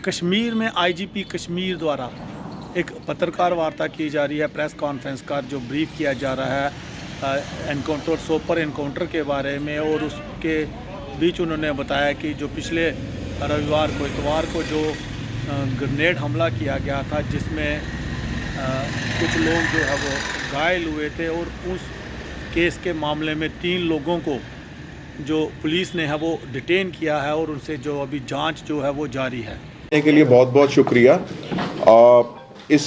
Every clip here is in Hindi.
कश्मीर में आईजीपी कश्मीर द्वारा एक पत्रकार वार्ता की जा रही है, प्रेस कॉन्फ्रेंस का जो ब्रीफ किया जा रहा है एनकाउंटर सोपर एनकाउंटर के बारे में। और उसके बीच उन्होंने बताया कि जो पिछले रविवार को इतवार को जो ग्रेनेड हमला किया गया था जिसमें कुछ लोग जो है वो घायल हुए थे, और उस केस के मामले में 3 लोगों को जो पुलिस ने है वो डिटेन किया है और उनसे जो अभी जांच जो है वो जारी है। के लिए बहुत बहुत शुक्रिया। इस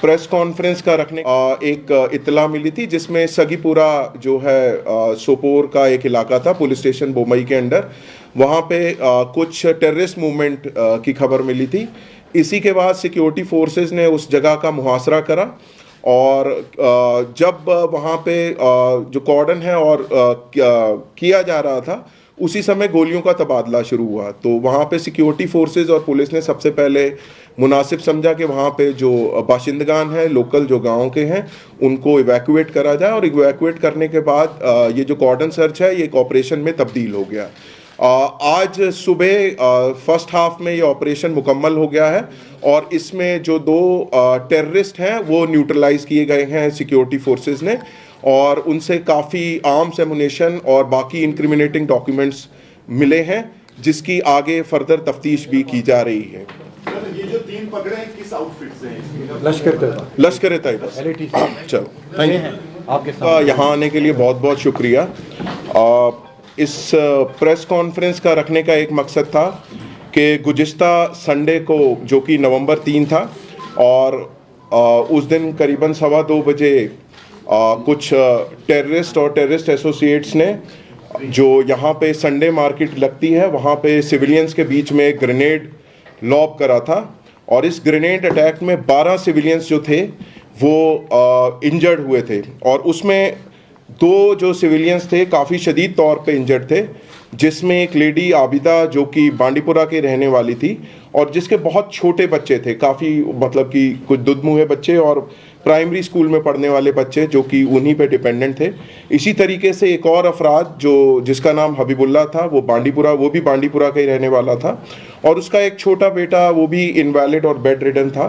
प्रेस कॉन्फ्रेंस का रखने एक इत्तला मिली थी जिसमें सगीपुरा जो है सोपोर का एक इलाका था, पुलिस स्टेशन बोमई के अंडर, वहाँ पे कुछ टेररिस्ट मूवमेंट की खबर मिली थी। इसी के बाद सिक्योरिटी फोर्सेस ने उस जगह का मुहासरा करा और जब वहाँ पे जो कॉर्डन है और किया जा रहा था उसी समय गोलियों का तबादला शुरू हुआ। तो वहाँ पे सिक्योरिटी फोर्सेस और पुलिस ने सबसे पहले मुनासिब समझा कि वहाँ पे जो बाशिंदगान हैं, लोकल जो गाँव के हैं, उनको इवैक्यूएट करा जाए। और इवैक्यूएट करने के बाद ये जो कॉर्डन सर्च है ये एक ऑपरेशन में तब्दील हो गया। आज सुबह फर्स्ट हाफ में ये ऑपरेशन मुकम्मल हो गया है और इसमें जो 2 टेररिस्ट हैं वो न्यूट्रलाइज किए गए हैं सिक्योरिटी फोर्सेस ने, और उनसे काफ़ी आर्म्स एमुनेशन और बाकी इंक्रिमिनेटिंग डॉक्यूमेंट्स मिले हैं जिसकी आगे फर्दर तफ्तीश भी की जा रही है। ये जो 3 पकड़े हैं किस आउटफिट से हैं? लश्कर तैयबा। चलो, थैंक यू। आपके यहाँ आने के लिए बहुत बहुत शुक्रिया। इस प्रेस कॉन्फ्रेंस का रखने का एक मकसद था कि गुज़िश्ता संडे को, जो कि नवंबर 3 था, और उस दिन करीबन 2:15 बजे कुछ टेररिस्ट और टेररिस्ट एसोसिएट्स ने, जो यहाँ पे संडे मार्केट लगती है, वहाँ पे सिविलियंस के बीच में ग्रेनेड लॉब करा था। और इस ग्रेनेड अटैक में 12 सिविलियंस जो थे वो इंजर्ड हुए थे, और उसमें 2 जो सिविलियंस थे काफ़ी शदीद तौर पे इंजर्ड थे, जिसमें एक लेडी आबिदा जो कि बांडीपुरा के रहने वाली थी और जिसके बहुत छोटे बच्चे थे, काफ़ी मतलब कि कुछ दुधमुहे बच्चे और प्राइमरी स्कूल में पढ़ने वाले बच्चे जो कि उन्हीं पे डिपेंडेंट थे। इसी तरीके से एक और अफराद जिसका नाम हबीबुल्ला था, वो भी बांडीपुरा का ही रहने वाला था, और उसका एक छोटा बेटा वो भी इनवैलिड और बेड रिडन था।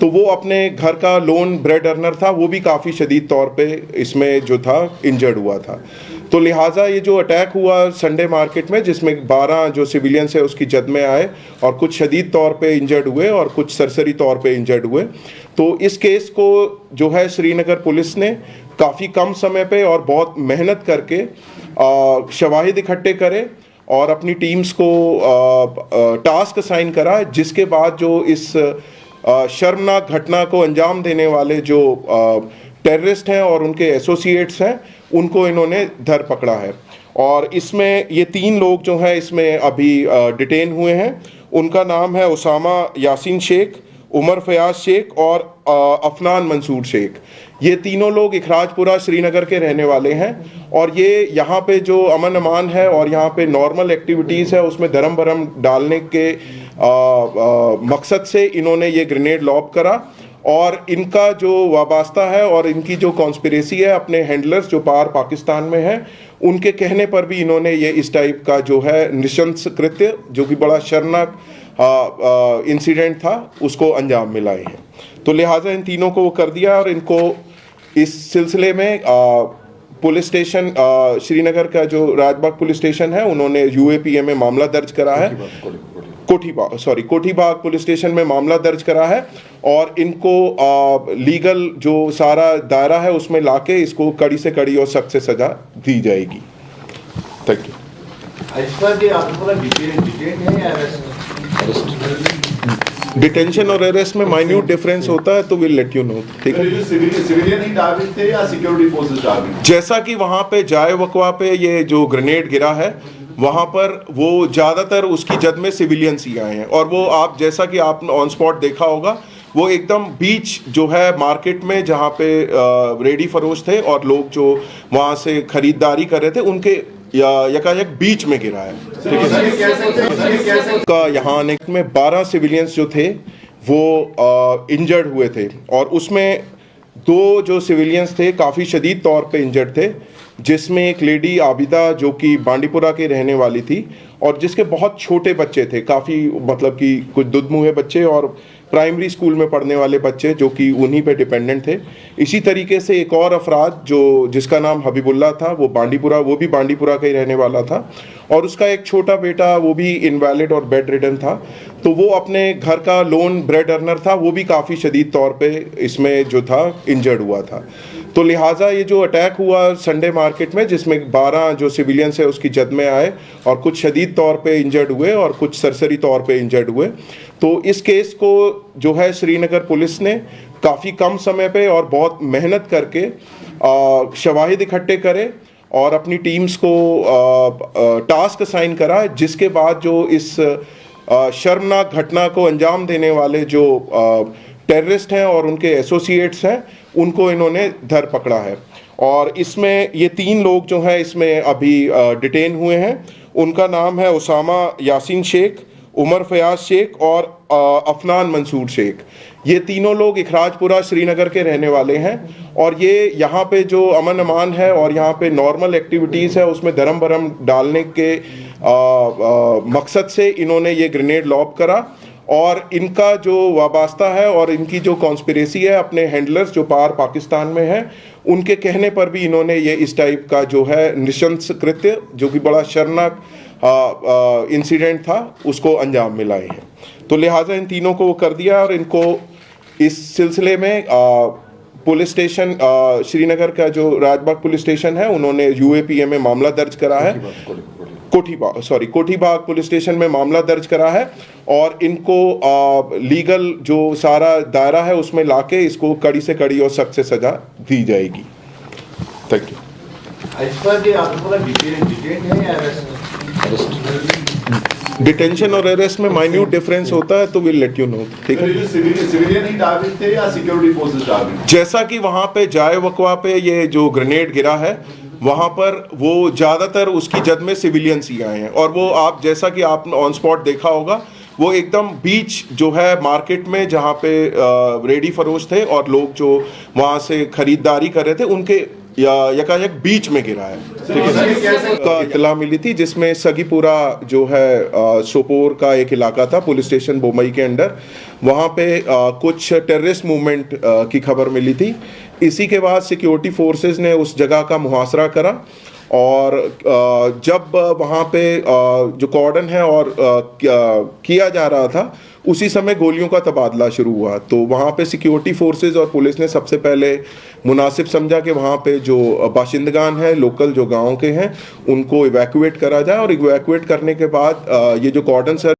तो वो अपने घर का लोन ब्रेड अर्नर था, वो भी काफ़ी शदीद तौर पे इसमें जो था इंजर्ड हुआ था। तो लिहाजा ये जो अटैक हुआ संडे मार्केट में, जिसमें 12 जो सिविलियंस है उसकी जद में आए और कुछ शदीद तौर पे इंजर्ड हुए और कुछ सरसरी तौर पे इंजर्ड हुए। तो इस केस को जो है श्रीनगर पुलिस ने काफ़ी कम समय पे और बहुत मेहनत करके शवाहिद इकट्ठे करे और अपनी टीम्स को टास्क असाइन करा, जिसके बाद जो इस शर्मनाक घटना को अंजाम देने वाले जो टेररिस्ट हैं और उनके एसोसिएट्स हैं, उनको इन्होंने धर पकड़ा है। और इसमें ये 3 लोग जो हैं इसमें अभी डिटेन हुए हैं। उनका नाम है उसामा यासीन शेख, उमर फयाज शेख और अफनान मंसूर शेख। ये तीनों लोग इखराजपुरा श्रीनगर के रहने वाले हैं, और ये यहाँ पे जो अमन अमान है और यहाँ पे नॉर्मल एक्टिविटीज़ है उसमें धर्म भरम डालने के मकसद से इन्होंने ये ग्रेनेड लॉब करा। और इनका जो वाबस्ता है और इनकी जो कॉन्स्पिरेसी है अपने हैंडलर्स जो पार पाकिस्तान में हैं, उनके कहने पर भी इन्होंने ये इस टाइप का जो है नृशंस कृत्य, जो कि बड़ा शर्मनाक इंसिडेंट था, उसको अंजाम मिलाए हैं। तो लिहाजा इन तीनों को वो कर दिया, और इनको इस सिलसिले में पुलिस स्टेशन श्रीनगर का जो राजबाग पुलिस स्टेशन है, उन्होंने UAPA में मामला दर्ज करा है, कोठीबाग पुलिस स्टेशन में मामला दर्ज करा है, और इनको लीगल जो सारा दायरा है उसमें लाके इसको कड़ी से कड़ी और सख्त से सजा दी जाएगी। Thank you. डिटेंशन और अरेस्ट में माइन्यूट डिफरेंस होता है, तो विल लेट यू नो। ठीक है, सिविलियन ही टारगेट थे या सिक्योरिटी फोर्सेस टारगेट? जैसा कि वहाँ पे जाए वकवा पे ये जो ग्रेनेड गिरा है, वहाँ पर वो ज़्यादातर उसकी जद में सिविलियंस ही आए हैं, और वो आप जैसा कि आपने ऑन स्पॉट देखा होगा, वो एकदम बीच जो है मार्केट में जहाँ पे रेडी फरोश थे और लोग जो वहाँ से खरीदारी कर रहे थे, उनके यकायक बीच में गिरा है। का यहाँ आने में 12 सिविलियंस जो थे वो इंजर्ड हुए थे, और उसमें 2 जो सिविलियंस थे काफ़ी शदीद तौर पे इंजर्ड थे, जिसमें एक लेडी आबिदा जो कि बांडीपुरा के रहने वाली थी और जिसके बहुत छोटे बच्चे थे, काफ़ी मतलब कि कुछ दुधमुहे बच्चे और प्राइमरी स्कूल में पढ़ने वाले बच्चे जो कि उन्हीं पे डिपेंडेंट थे। इसी तरीके से एक और अफराद जिसका नाम हबीबुल्ला था, वो भी बांडीपुरा का ही रहने वाला था और उसका एक छोटा बेटा वो भी इनवैलिड और बेड रिडन था। तो वो अपने घर का लोन ब्रेड अर्नर था, वो भी काफ़ी शदीद तौर पे इसमें जो था इंजर्ड हुआ था। तो लिहाजा ये जो अटैक हुआ संडे मार्केट में, जिसमें 12 जो सिविलियंस है उसकी जद में आए और कुछ शदीद तौर पे इंजर्ड हुए और कुछ सरसरी तौर पे इंजर्ड हुए। तो इस केस को जो है श्रीनगर पुलिस ने काफ़ी कम समय पे और बहुत मेहनत करके शवाहिद इकट्ठे करे और अपनी टीम्स को टास्क असाइन करा, जिसके बाद जो इस शर्मनाक घटना को अंजाम देने वाले जो टेररिस्ट हैं और उनके एसोसिएट्स हैं, उनको इन्होंने धर पकड़ा है। और इसमें ये 3 लोग जो हैं इसमें अभी डिटेन हुए हैं। उनका नाम है उसामा यासीन शेख, उमर फयाज शेख और अफनान मंसूर शेख। ये तीनों लोग इखराजपुरा श्रीनगर के रहने वाले हैं और ये यहाँ पे जो अमन अमान है और यहाँ पे नॉर्मल एक्टिविटीज़ है उसमें धर्म भरम डालने के मकसद से इन्होंने ये ग्रेनेड लॉब करा और इनका जो वाबस्ता है और इनकी जो कॉन्स्पिरेसी है अपने हैंडलर्स जो पाकिस्तान में है, उनके कहने पर भी इन्होंने ये इस टाइप का जो है नृशंस कृत्य, जो कि बड़ा शर्मनाक इंसिडेंट था, उसको अंजाम मिलाए हैं। तो लिहाजा इन तीनों को कर दिया और इनको इस सिलसिले में पुलिस स्टेशन श्रीनगर का जो राजबाग पुलिस स्टेशन है, उन्होंने UAPA में मामला दर्ज करा है, कोठीबाग पुलिस स्टेशन में मामला दर्ज करा है और इनको लीगल जो सारा दायरा है उसमें लाके इसको कड़ी से कड़ी और सख्त से सजा दी जाएगी। Thank you. डिटेंशन और अरेस्ट में माइन्यूट डिफरेंस होता है, तो विल लेट यू नो। ठीक है, सिविलियन ही टारगेट थे या सिक्योरिटी फोर्सेस टारगेट? जैसा कि वहां पे जाए वकवा पे ये जो ग्रेनेड गिरा है, वहां पर वो ज़्यादातर उसकी जद में सिविलियंस ही आए हैं और वो आप जैसा कि आपने ऑन स्पॉट देखा होगा, वो एकदम बीच जो है मार्केट में जहाँ पे रेडी फरोश थे और लोग जो वहाँ से खरीदारी कर रहे थे, उनके यकायक बीच में गिरा है। का इतला मिली थी जिसमें सगीपुरा जो है सोपोर का एक इलाका था, पुलिस स्टेशन बोमई के अंडर, वहाँ पे कुछ टेररिस्ट मूवमेंट की खबर मिली थी। इसी के बाद सिक्योरिटी फोर्सेस ने उस जगह का मुहासरा करा और जब वहाँ पे जो कॉर्डन है और किया जा रहा था, उसी समय गोलियों का तबादला शुरू हुआ। तो वहाँ पे सिक्योरिटी फोर्सेस और पुलिस ने सबसे पहले मुनासिब समझा कि वहाँ पे जो बाशिंदगान हैं, लोकल जो गांव के हैं, उनको इवैक्यूएट करा जाए और इवैक्यूएट करने के बाद ये जो कॉर्डन सर